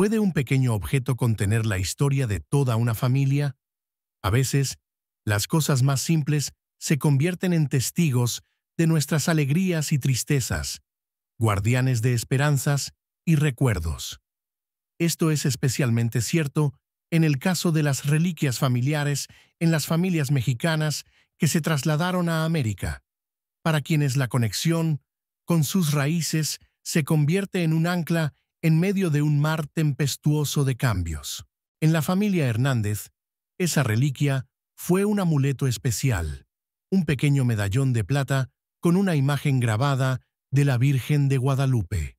¿Puede un pequeño objeto contener la historia de toda una familia? A veces, las cosas más simples se convierten en testigos de nuestras alegrías y tristezas, guardianes de esperanzas y recuerdos. Esto es especialmente cierto en el caso de las reliquias familiares en las familias mexicanas que se trasladaron a América, para quienes la conexión con sus raíces se convierte en un ancla en medio de un mar tempestuoso de cambios. En la familia Hernández, esa reliquia fue un amuleto especial, un pequeño medallón de plata con una imagen grabada de la Virgen de Guadalupe.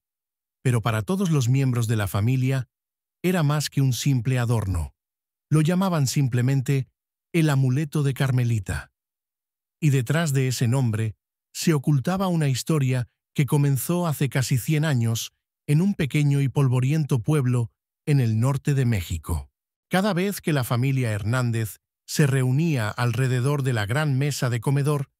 Pero para todos los miembros de la familia, era más que un simple adorno. Lo llamaban simplemente el amuleto de Carmelita. Y detrás de ese nombre se ocultaba una historia que comenzó hace casi 100 años en un pequeño y polvoriento pueblo en el norte de México. Cada vez que la familia Hernández se reunía alrededor de la gran mesa de comedor,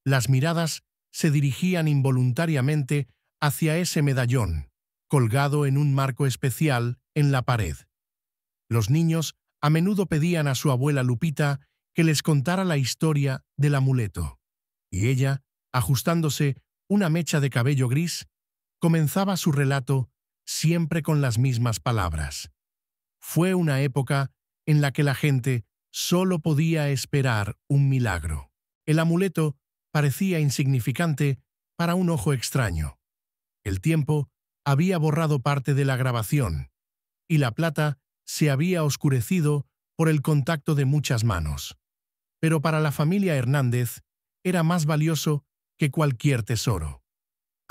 las miradas se dirigían involuntariamente hacia ese medallón, colgado en un marco especial en la pared. Los niños a menudo pedían a su abuela Lupita que les contara la historia del amuleto, y ella, ajustándose una mecha de cabello gris, comenzaba su relato siempre con las mismas palabras. Fue una época en la que la gente solo podía esperar un milagro. El amuleto parecía insignificante para un ojo extraño. El tiempo había borrado parte de la grabación, y la plata se había oscurecido por el contacto de muchas manos. Pero para la familia Hernández era más valioso que cualquier tesoro.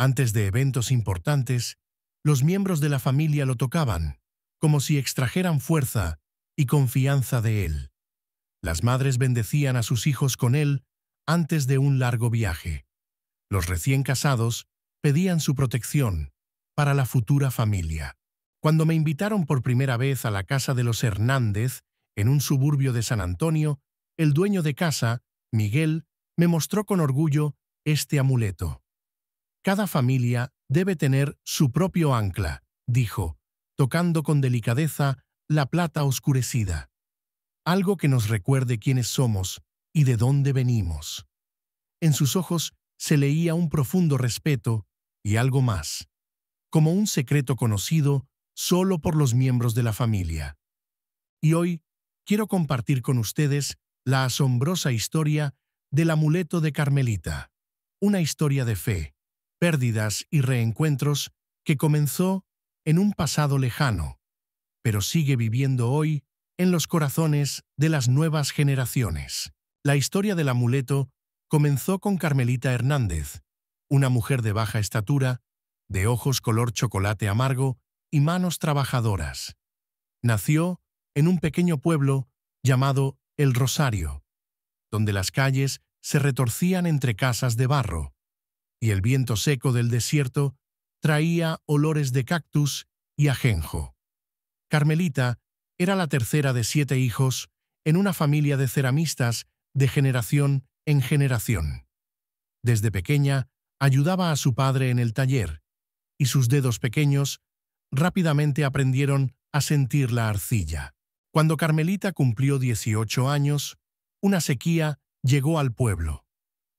Antes de eventos importantes, los miembros de la familia lo tocaban, como si extrajeran fuerza y confianza de él. Las madres bendecían a sus hijos con él antes de un largo viaje. Los recién casados pedían su protección para la futura familia. Cuando me invitaron por primera vez a la casa de los Hernández, en un suburbio de San Antonio, el dueño de casa, Miguel, me mostró con orgullo este amuleto. Cada familia debe tener su propio ancla, dijo, tocando con delicadeza la plata oscurecida. Algo que nos recuerde quiénes somos y de dónde venimos. En sus ojos se leía un profundo respeto y algo más, como un secreto conocido solo por los miembros de la familia. Y hoy quiero compartir con ustedes la asombrosa historia del amuleto de Carmelita, una historia de fe, pérdidas y reencuentros que comenzó en un pasado lejano, pero sigue viviendo hoy en los corazones de las nuevas generaciones. La historia del amuleto comenzó con Carmelita Hernández, una mujer de baja estatura, de ojos color chocolate amargo y manos trabajadoras. Nació en un pequeño pueblo llamado El Rosario, donde las calles se retorcían entre casas de barro, y el viento seco del desierto traía olores de cactus y ajenjo. Carmelita era la tercera de 7 hijos en una familia de ceramistas de generación en generación. Desde pequeña ayudaba a su padre en el taller, y sus dedos pequeños rápidamente aprendieron a sentir la arcilla. Cuando Carmelita cumplió 18 años, una sequía llegó al pueblo.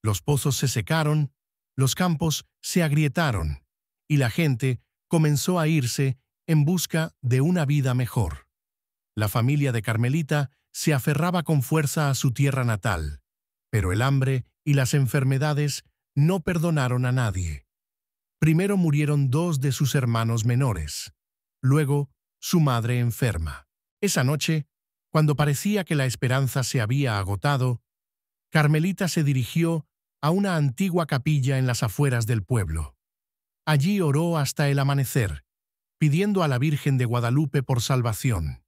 Los pozos se secaron, los campos se agrietaron, y la gente comenzó a irse en busca de una vida mejor. La familia de Carmelita se aferraba con fuerza a su tierra natal, pero el hambre y las enfermedades no perdonaron a nadie. Primero murieron 2 de sus hermanos menores, luego su madre enferma. Esa noche, cuando parecía que la esperanza se había agotado, Carmelita se dirigió a una antigua capilla en las afueras del pueblo. Allí oró hasta el amanecer, pidiendo a la Virgen de Guadalupe por salvación.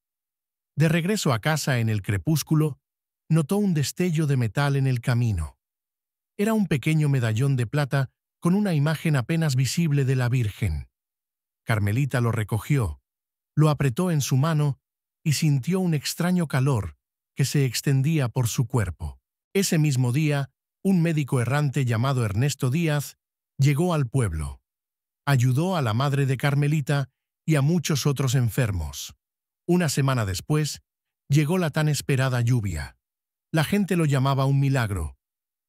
De regreso a casa en el crepúsculo, notó un destello de metal en el camino. Era un pequeño medallón de plata con una imagen apenas visible de la Virgen. Carmelita lo recogió, lo apretó en su mano y sintió un extraño calor que se extendía por su cuerpo. Ese mismo día, un médico errante llamado Ernesto Díaz llegó al pueblo. Ayudó a la madre de Carmelita y a muchos otros enfermos. Una semana después, llegó la tan esperada lluvia. La gente lo llamaba un milagro,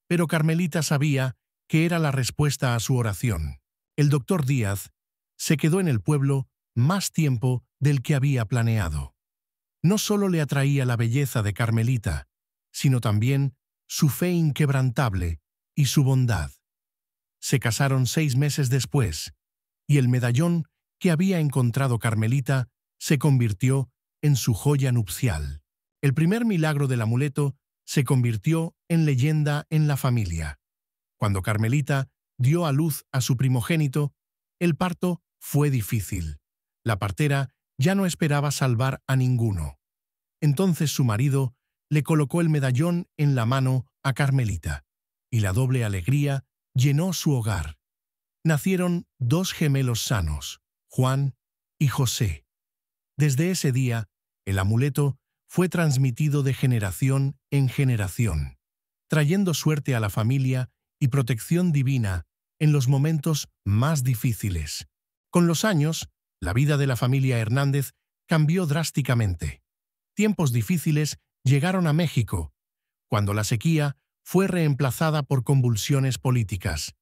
pero Carmelita sabía que era la respuesta a su oración. El doctor Díaz se quedó en el pueblo más tiempo del que había planeado. No solo le atraía la belleza de Carmelita, sino también su fe inquebrantable y su bondad. Se casaron 6 meses después, y el medallón que había encontrado Carmelita se convirtió en su joya nupcial. El primer milagro del amuleto se convirtió en leyenda en la familia. Cuando Carmelita dio a luz a su primogénito, el parto fue difícil. La partera ya no esperaba salvar a ninguno. Entonces su marido le colocó el medallón en la mano a Carmelita, y la doble alegría llenó su hogar. Nacieron 2 gemelos sanos, Juan y José. Desde ese día, el amuleto fue transmitido de generación en generación, trayendo suerte a la familia y protección divina en los momentos más difíciles. Con los años, la vida de la familia Hernández cambió drásticamente. Tiempos difíciles llegaron a México, cuando la sequía fue reemplazada por convulsiones políticas.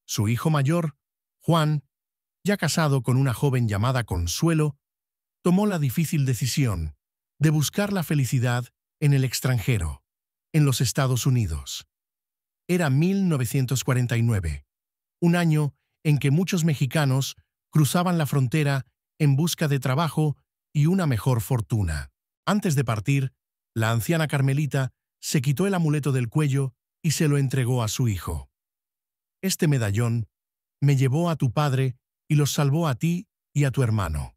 Su hijo mayor, Juan, ya casado con una joven llamada Consuelo, tomó la difícil decisión de buscar la felicidad en el extranjero, en los Estados Unidos. Era 1949, un año en que muchos mexicanos cruzaban la frontera en busca de trabajo y una mejor fortuna. Antes de partir, la anciana Carmelita se quitó el amuleto del cuello y se lo entregó a su hijo. Este medallón me llevó a tu padre y los salvó a ti y a tu hermano.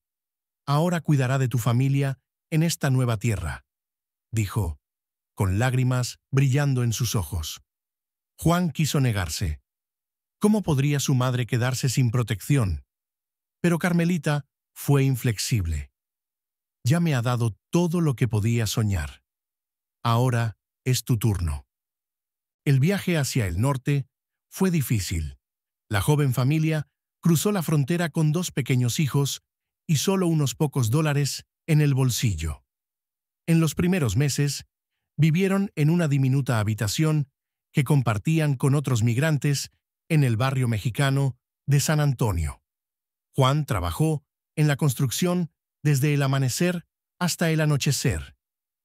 Ahora cuidará de tu familia en esta nueva tierra, dijo, con lágrimas brillando en sus ojos. Juan quiso negarse. ¿Cómo podría su madre quedarse sin protección? Pero Carmelita fue inflexible. Ya me ha dado todo lo que podía soñar. Ahora es tu turno. El viaje hacia el norte fue difícil. La joven familia cruzó la frontera con 2 pequeños hijos y solo unos pocos dólares en el bolsillo. En los primeros meses, vivieron en una diminuta habitación que compartían con otros migrantes en el barrio mexicano de San Antonio. Juan trabajó en la construcción desde el amanecer hasta el anochecer,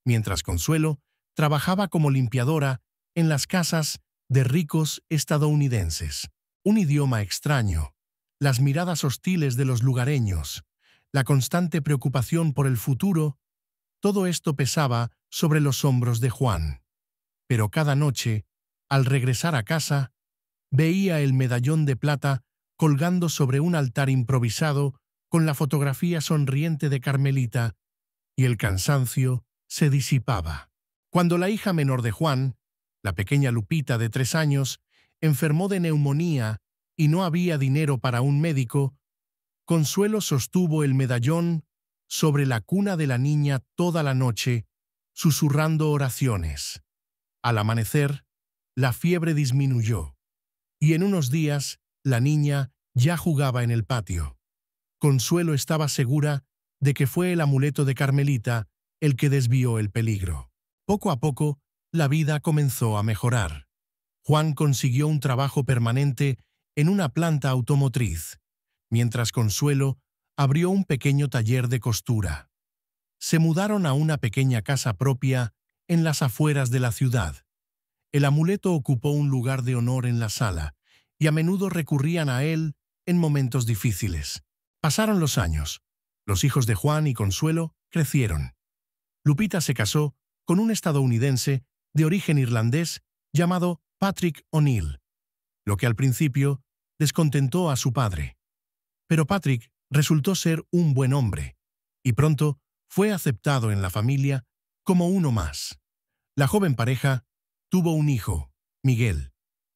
mientras Consuelo trabajaba como limpiadora en las casas de ricos estadounidenses. Un idioma extraño, las miradas hostiles de los lugareños, la constante preocupación por el futuro, todo esto pesaba sobre los hombros de Juan. Pero cada noche, al regresar a casa, veía el medallón de plata colgando sobre un altar improvisado con la fotografía sonriente de Carmelita, y el cansancio se disipaba. Cuando la hija menor de Juan, la pequeña Lupita de 3 años, enfermó de neumonía y no había dinero para un médico, Consuelo sostuvo el medallón sobre la cuna de la niña toda la noche, susurrando oraciones. Al amanecer, la fiebre disminuyó, y en unos días la niña ya jugaba en el patio. Consuelo estaba segura de que fue el amuleto de Carmelita el que desvió el peligro. Poco a poco, la vida comenzó a mejorar. Juan consiguió un trabajo permanente en una planta automotriz, mientras Consuelo abrió un pequeño taller de costura. Se mudaron a una pequeña casa propia en las afueras de la ciudad. El amuleto ocupó un lugar de honor en la sala, y a menudo recurrían a él en momentos difíciles. Pasaron los años. Los hijos de Juan y Consuelo crecieron. Lupita se casó con un estadounidense de origen irlandés llamado Patrick O'Neill, lo que al principio descontentó a su padre. Pero Patrick resultó ser un buen hombre, y pronto fue aceptado en la familia como uno más. La joven pareja tuvo un hijo, Miguel,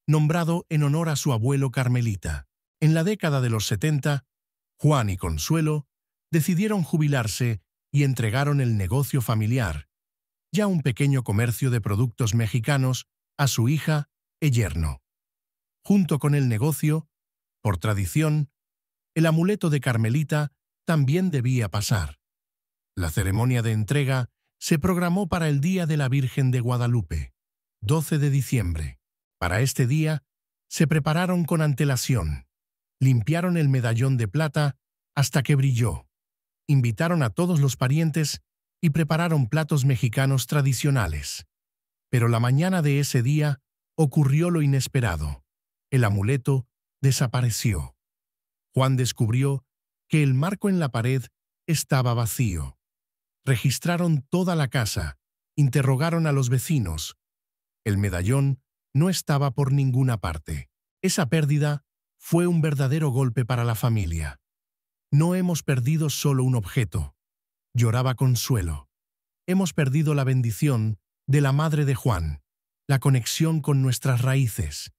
nombrado en honor a su abuelo Carmelita. En la década de los 70, Juan y Consuelo decidieron jubilarse y entregaron el negocio familiar, ya un pequeño comercio de productos mexicanos, a su hija e yerno. Junto con el negocio, por tradición, el amuleto de Carmelita también debía pasar. La ceremonia de entrega se programó para el Día de la Virgen de Guadalupe, 12 de diciembre. Para este día, se prepararon con antelación. Limpiaron el medallón de plata hasta que brilló. Invitaron a todos los parientes y prepararon platos mexicanos tradicionales. Pero la mañana de ese día ocurrió lo inesperado. El amuleto desapareció. Juan descubrió que el marco en la pared estaba vacío. Registraron toda la casa, interrogaron a los vecinos. El medallón no estaba por ninguna parte. Esa pérdida fue un verdadero golpe para la familia. No hemos perdido solo un objeto, lloraba Consuelo. Hemos perdido la bendición de la madre de Juan, la conexión con nuestras raíces.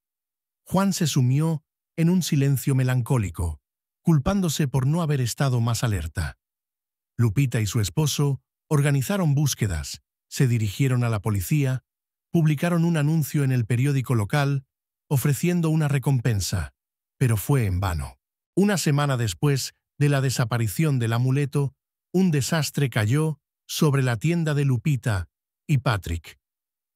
Juan se sumió en un silencio melancólico, culpándose por no haber estado más alerta. Lupita y su esposo organizaron búsquedas, se dirigieron a la policía, publicaron un anuncio en el periódico local ofreciendo una recompensa, pero fue en vano. Una semana después de la desaparición del amuleto, un desastre cayó sobre la tienda de Lupita y Patrick.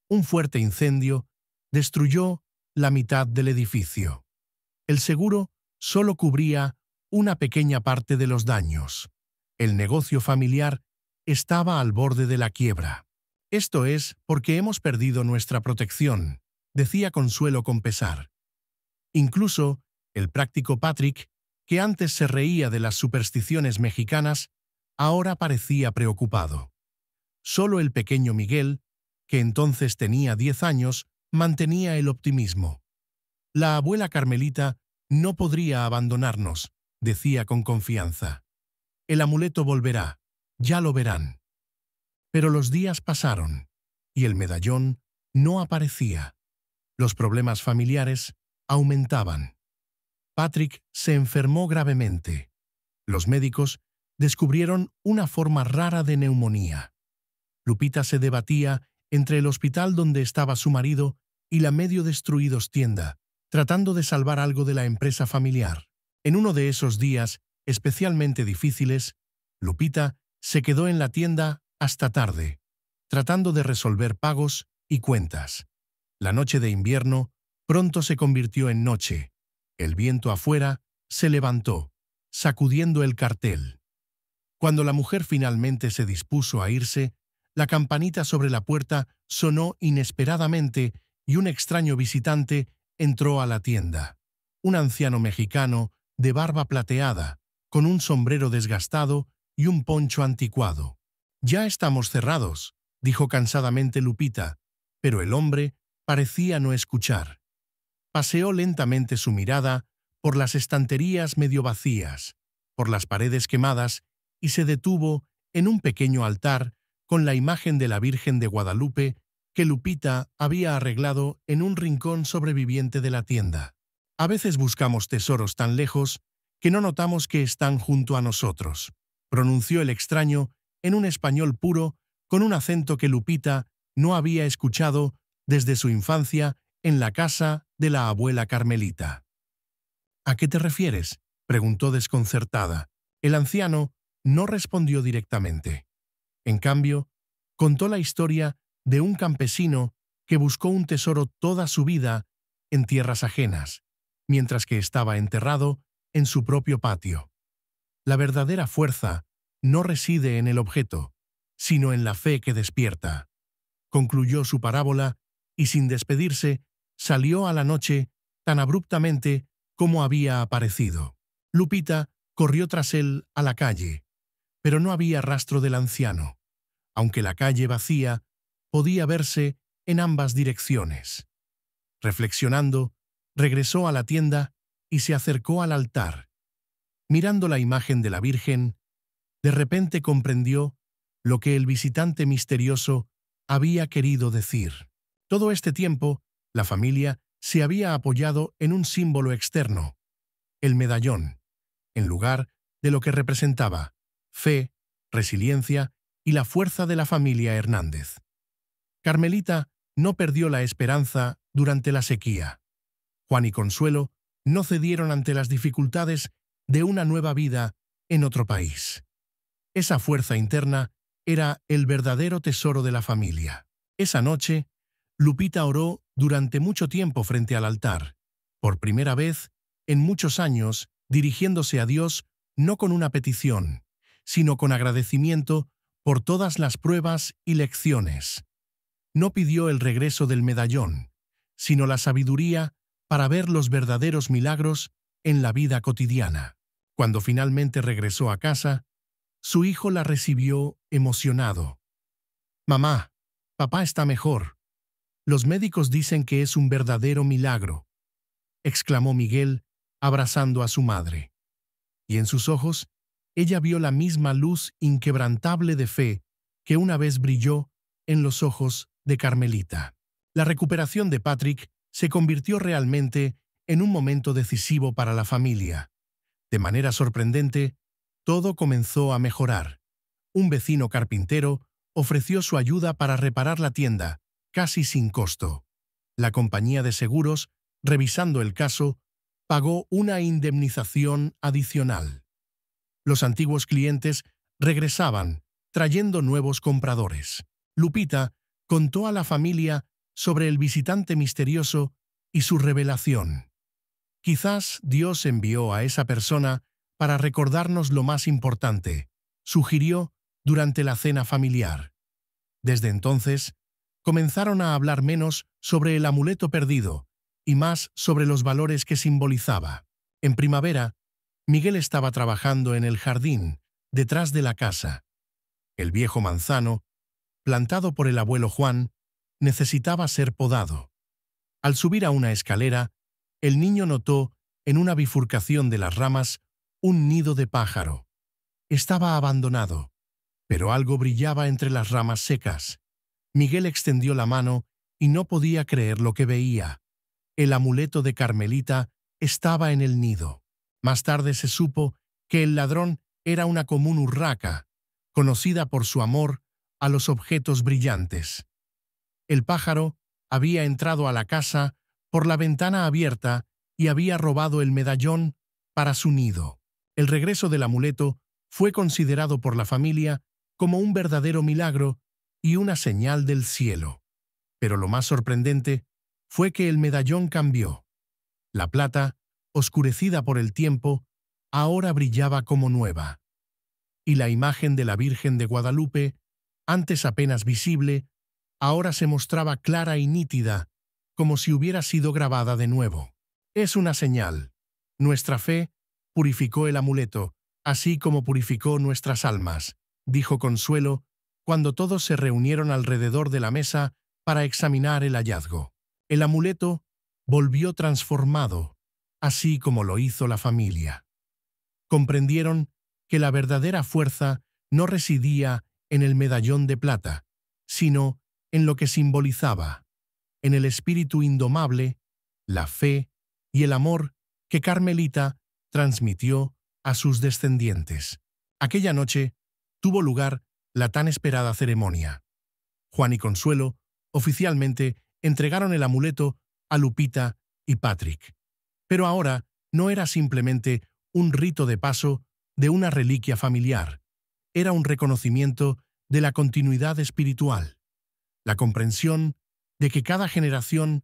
Un fuerte incendio destruyó la mitad del edificio. El seguro solo cubría una pequeña parte de los daños. El negocio familiar estaba al borde de la quiebra. Esto es porque hemos perdido nuestra protección, decía Consuelo con pesar. Incluso el práctico Patrick, que antes se reía de las supersticiones mexicanas, ahora parecía preocupado. Solo el pequeño Miguel, que entonces tenía 10 años, mantenía el optimismo. La abuela Carmelita no podría abandonarnos, decía con confianza. El amuleto volverá, ya lo verán. Pero los días pasaron, y el medallón no aparecía. Los problemas familiares aumentaban. Patrick se enfermó gravemente. Los médicos descubrieron una forma rara de neumonía. Lupita se debatía entre el hospital donde estaba su marido y la medio destruidos tienda, tratando de salvar algo de la empresa familiar. En uno de esos días especialmente difíciles, Lupita se quedó en la tienda hasta tarde, tratando de resolver pagos y cuentas. La noche de invierno pronto se convirtió en noche. El viento afuera se levantó, sacudiendo el cartel. Cuando la mujer finalmente se dispuso a irse, la campanita sobre la puerta sonó inesperadamente y un extraño visitante entró a la tienda. Un anciano mexicano de barba plateada, con un sombrero desgastado y un poncho anticuado. «Ya estamos cerrados», dijo cansadamente Lupita, pero el hombre parecía no escuchar. Paseó lentamente su mirada por las estanterías medio vacías, por las paredes quemadas, y se detuvo en un pequeño altar con la imagen de la Virgen de Guadalupe que Lupita había arreglado en un rincón sobreviviente de la tienda. A veces buscamos tesoros tan lejos que no notamos que están junto a nosotros, pronunció el extraño en un español puro con un acento que Lupita no había escuchado desde su infancia en la casa de la abuela Carmelita. «¿A qué te refieres?», preguntó desconcertada. El anciano no respondió directamente. En cambio, contó la historia de un campesino que buscó un tesoro toda su vida en tierras ajenas, mientras que estaba enterrado en su propio patio. La verdadera fuerza no reside en el objeto, sino en la fe que despierta. Concluyó su parábola y sin despedirse, salió a la noche tan abruptamente como había aparecido. Lupita corrió tras él a la calle, pero no había rastro del anciano, aunque la calle vacía podía verse en ambas direcciones. Reflexionando, regresó a la tienda y se acercó al altar. Mirando la imagen de la Virgen, de repente comprendió lo que el visitante misterioso había querido decir. Todo este tiempo, la familia se había apoyado en un símbolo externo, el medallón, en lugar de lo que representaba fe, resiliencia y la fuerza de la familia Hernández. Carmelita no perdió la esperanza durante la sequía. Juan y Consuelo no cedieron ante las dificultades de una nueva vida en otro país. Esa fuerza interna era el verdadero tesoro de la familia. Esa noche, Lupita oró durante mucho tiempo frente al altar, por primera vez en muchos años, dirigiéndose a Dios no con una petición, sino con agradecimiento por todas las pruebas y lecciones. No pidió el regreso del medallón, sino la sabiduría para ver los verdaderos milagros en la vida cotidiana. Cuando finalmente regresó a casa, su hijo la recibió emocionado. «Mamá, papá está mejor. Los médicos dicen que es un verdadero milagro», exclamó Miguel, abrazando a su madre. Y en sus ojos, ella vio la misma luz inquebrantable de fe que una vez brilló en los ojos de Carmelita. La recuperación de Patrick se convirtió realmente en un momento decisivo para la familia. De manera sorprendente, todo comenzó a mejorar. Un vecino carpintero ofreció su ayuda para reparar la tienda, casi sin costo. La compañía de seguros, revisando el caso, pagó una indemnización adicional. Los antiguos clientes regresaban, trayendo nuevos compradores. Lupita contó a la familia sobre el visitante misterioso y su revelación. «Quizás Dios envió a esa persona para recordarnos lo más importante», sugirió durante la cena familiar. Desde entonces, comenzaron a hablar menos sobre el amuleto perdido y más sobre los valores que simbolizaba. En primavera, Miguel estaba trabajando en el jardín, detrás de la casa. El viejo manzano, plantado por el abuelo Juan, necesitaba ser podado. Al subir a una escalera, el niño notó, en una bifurcación de las ramas, un nido de pájaro. Estaba abandonado, pero algo brillaba entre las ramas secas. Miguel extendió la mano y no podía creer lo que veía. El amuleto de Carmelita estaba en el nido. Más tarde se supo que el ladrón era una común urraca, conocida por su amor a los objetos brillantes. El pájaro había entrado a la casa por la ventana abierta y había robado el medallón para su nido. El regreso del amuleto fue considerado por la familia como un verdadero milagro y una señal del cielo. Pero lo más sorprendente fue que el medallón cambió. La plata, oscurecida por el tiempo, ahora brillaba como nueva. Y la imagen de la Virgen de Guadalupe, antes apenas visible, ahora se mostraba clara y nítida, como si hubiera sido grabada de nuevo. Es una señal. Nuestra fe purificó el amuleto, así como purificó nuestras almas, dijo Consuelo, cuando todos se reunieron alrededor de la mesa para examinar el hallazgo. El amuleto volvió transformado, así como lo hizo la familia. Comprendieron que la verdadera fuerza no residía en el medallón de plata, sino en lo que simbolizaba, en el espíritu indomable, la fe y el amor que Carmelita transmitió a sus descendientes. Aquella noche tuvo lugar la tan esperada ceremonia. Juan y Consuelo oficialmente entregaron el amuleto a Lupita y Patrick. Pero ahora no era simplemente un rito de paso de una reliquia familiar. Era un reconocimiento de la continuidad espiritual, la comprensión de que cada generación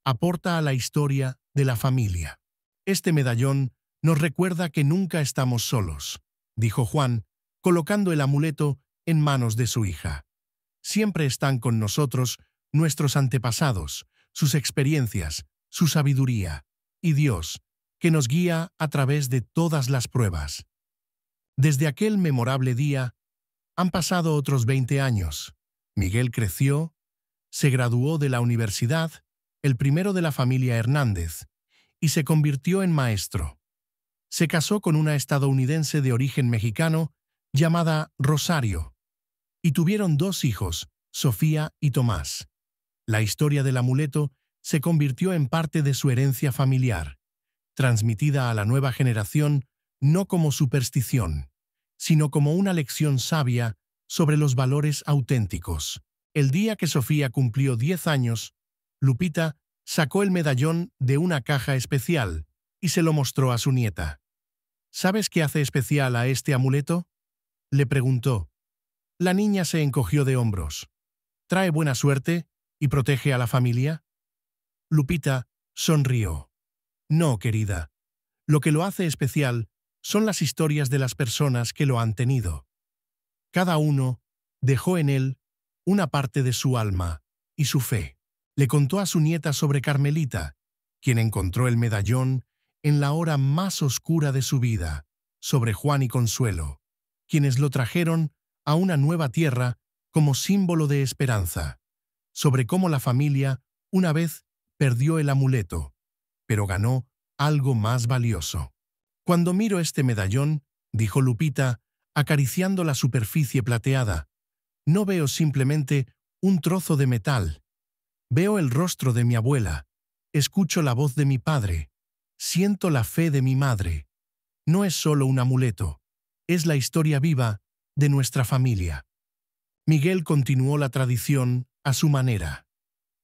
aporta a la historia de la familia. Este medallón nos recuerda que nunca estamos solos, dijo Juan, colocando el amuleto en manos de su hija. Siempre están con nosotros nuestros antepasados, sus experiencias, su sabiduría, y Dios, que nos guía a través de todas las pruebas. Desde aquel memorable día, han pasado otros 20 años. Miguel creció, se graduó de la universidad, el primero de la familia Hernández, y se convirtió en maestro. Se casó con una estadounidense de origen mexicano llamada Rosario, y tuvieron 2 hijos, Sofía y Tomás. La historia del amuleto se convirtió en parte de su herencia familiar, transmitida a la nueva generación no como superstición, sino como una lección sabia sobre los valores auténticos. El día que Sofía cumplió 10 años, Lupita sacó el medallón de una caja especial y se lo mostró a su nieta. ¿Sabes qué hace especial a este amuleto?, le preguntó. La niña se encogió de hombros. ¿Trae buena suerte y protege a la familia? Lupita sonrió. No, querida. Lo que lo hace especial son las historias de las personas que lo han tenido. Cada uno dejó en él una parte de su alma y su fe. Le contó a su nieta sobre Carmelita, quien encontró el medallón en la hora más oscura de su vida, sobre Juan y Consuelo, quienes lo trajeron a una nueva tierra como símbolo de esperanza, sobre cómo la familia una vez perdió el amuleto, pero ganó algo más valioso. Cuando miro este medallón, dijo Lupita, acariciando la superficie plateada, no veo simplemente un trozo de metal. Veo el rostro de mi abuela, escucho la voz de mi padre, siento la fe de mi madre. No es solo un amuleto, es la historia viva de nuestra familia. Miguel continuó la tradición a su manera.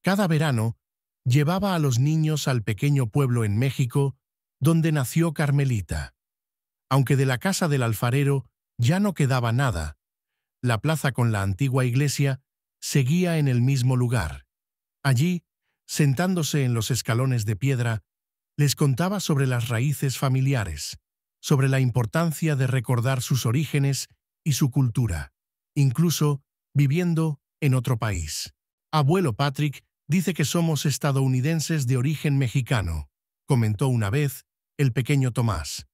Cada verano, llevaba a los niños al pequeño pueblo en México donde nació Carmelita. Aunque de la casa del alfarero ya no quedaba nada, la plaza con la antigua iglesia seguía en el mismo lugar. Allí, sentándose en los escalones de piedra, les contaba sobre las raíces familiares, sobre la importancia de recordar sus orígenes y su cultura, incluso viviendo en otro país. Abuelo Patrick dice que somos estadounidenses de origen mexicano, comentó una vez el pequeño Tomás.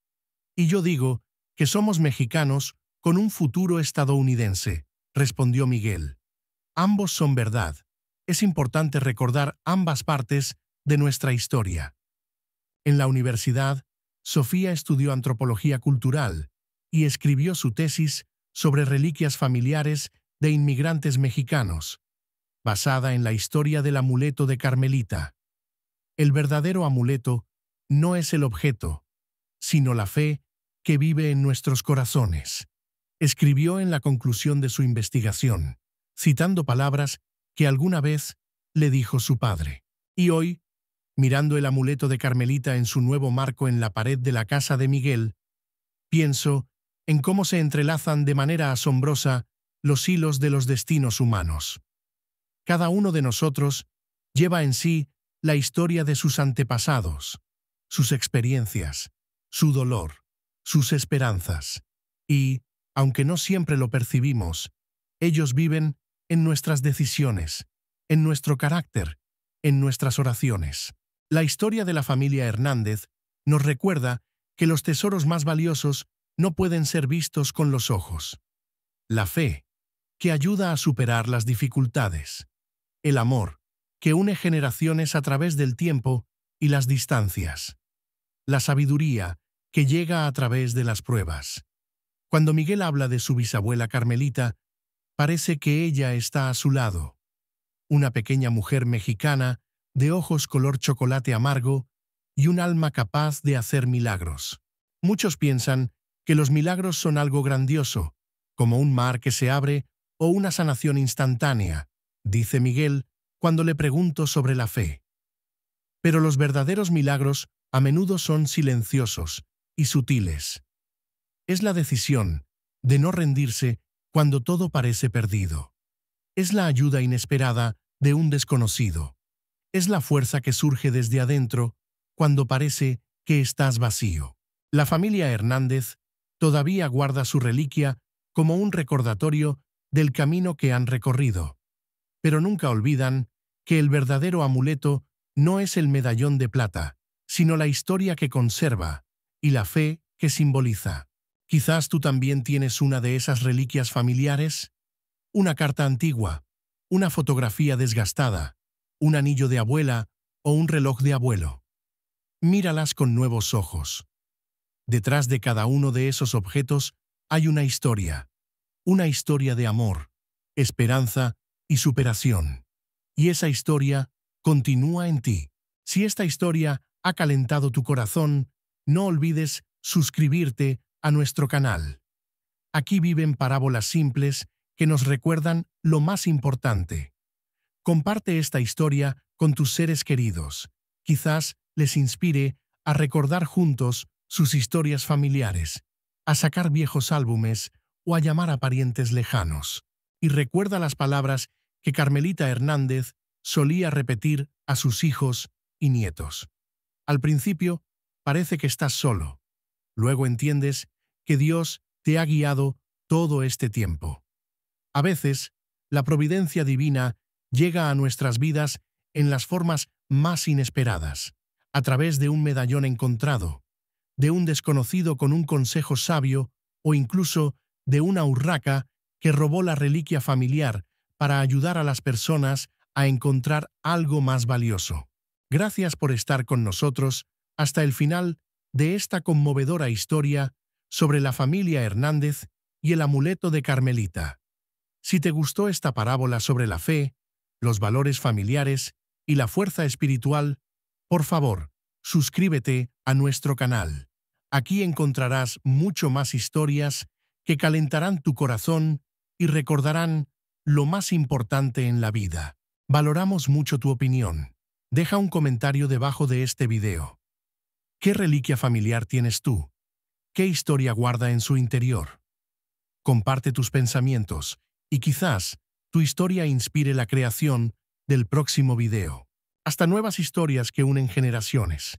Y yo digo que somos mexicanos con un futuro estadounidense, respondió Miguel. Ambos son verdad. Es importante recordar ambas partes de nuestra historia. En la universidad, Sofía estudió antropología cultural y escribió su tesis sobre reliquias familiares de inmigrantes mexicanos, basada en la historia del amuleto de Carmelita. El verdadero amuleto no es el objeto, sino la fe que vive en nuestros corazones, escribió en la conclusión de su investigación, citando palabras que alguna vez le dijo su padre. Y hoy, mirando el amuleto de Carmelita en su nuevo marco en la pared de la casa de Miguel, pienso en cómo se entrelazan de manera asombrosa los hilos de los destinos humanos. Cada uno de nosotros lleva en sí la historia de sus antepasados, sus experiencias, su dolor, sus esperanzas. Y, aunque no siempre lo percibimos, ellos viven en nuestras decisiones, en nuestro carácter, en nuestras oraciones. La historia de la familia Hernández nos recuerda que los tesoros más valiosos no pueden ser vistos con los ojos. La fe, que ayuda a superar las dificultades. El amor, que une generaciones a través del tiempo y las distancias. La sabiduría, que llega a través de las pruebas. Cuando Miguel habla de su bisabuela Carmelita, parece que ella está a su lado. Una pequeña mujer mexicana, de ojos color chocolate amargo y un alma capaz de hacer milagros. Muchos piensan que los milagros son algo grandioso, como un mar que se abre o una sanación instantánea, dice Miguel cuando le pregunto sobre la fe. Pero los verdaderos milagros a menudo son silenciosos y sutiles. Es la decisión de no rendirse cuando todo parece perdido. Es la ayuda inesperada de un desconocido. Es la fuerza que surge desde adentro cuando parece que estás vacío. La familia Hernández todavía guarda su reliquia como un recordatorio del camino que han recorrido. Pero nunca olvidan que el verdadero amuleto no es el medallón de plata, sino la historia que conserva y la fe que simboliza. Quizás tú también tienes una de esas reliquias familiares, una carta antigua, una fotografía desgastada, un anillo de abuela o un reloj de abuelo. Míralas con nuevos ojos. Detrás de cada uno de esos objetos hay una historia de amor, esperanza y superación. Y esa historia continúa en ti. Si esta historia ha calentado tu corazón, no olvides suscribirte a nuestro canal. Aquí viven parábolas simples que nos recuerdan lo más importante. Comparte esta historia con tus seres queridos. Quizás les inspire a recordar juntos sus historias familiares, a sacar viejos álbumes o a llamar a parientes lejanos. Y recuerda las palabras que Carmelita Hernández solía repetir a sus hijos y nietos. Al principio, parece que estás solo. Luego entiendes que Dios te ha guiado todo este tiempo. A veces, la providencia divina llega a nuestras vidas en las formas más inesperadas, a través de un medallón encontrado, de un desconocido con un consejo sabio o incluso de una urraca que robó la reliquia familiar para ayudar a las personas a encontrar algo más valioso. Gracias por estar con nosotros hasta el final de esta conmovedora historia sobre la familia Hernández y el amuleto de Carmelita. Si te gustó esta parábola sobre la fe, los valores familiares y la fuerza espiritual, por favor, suscríbete a nuestro canal. Aquí encontrarás mucho más historias que calentarán tu corazón y recordarán lo más importante en la vida. Valoramos mucho tu opinión. Deja un comentario debajo de este video. ¿Qué reliquia familiar tienes tú? ¿Qué historia guarda en su interior? Comparte tus pensamientos y quizás tu historia inspire la creación del próximo video. Hasta nuevas historias que unen generaciones.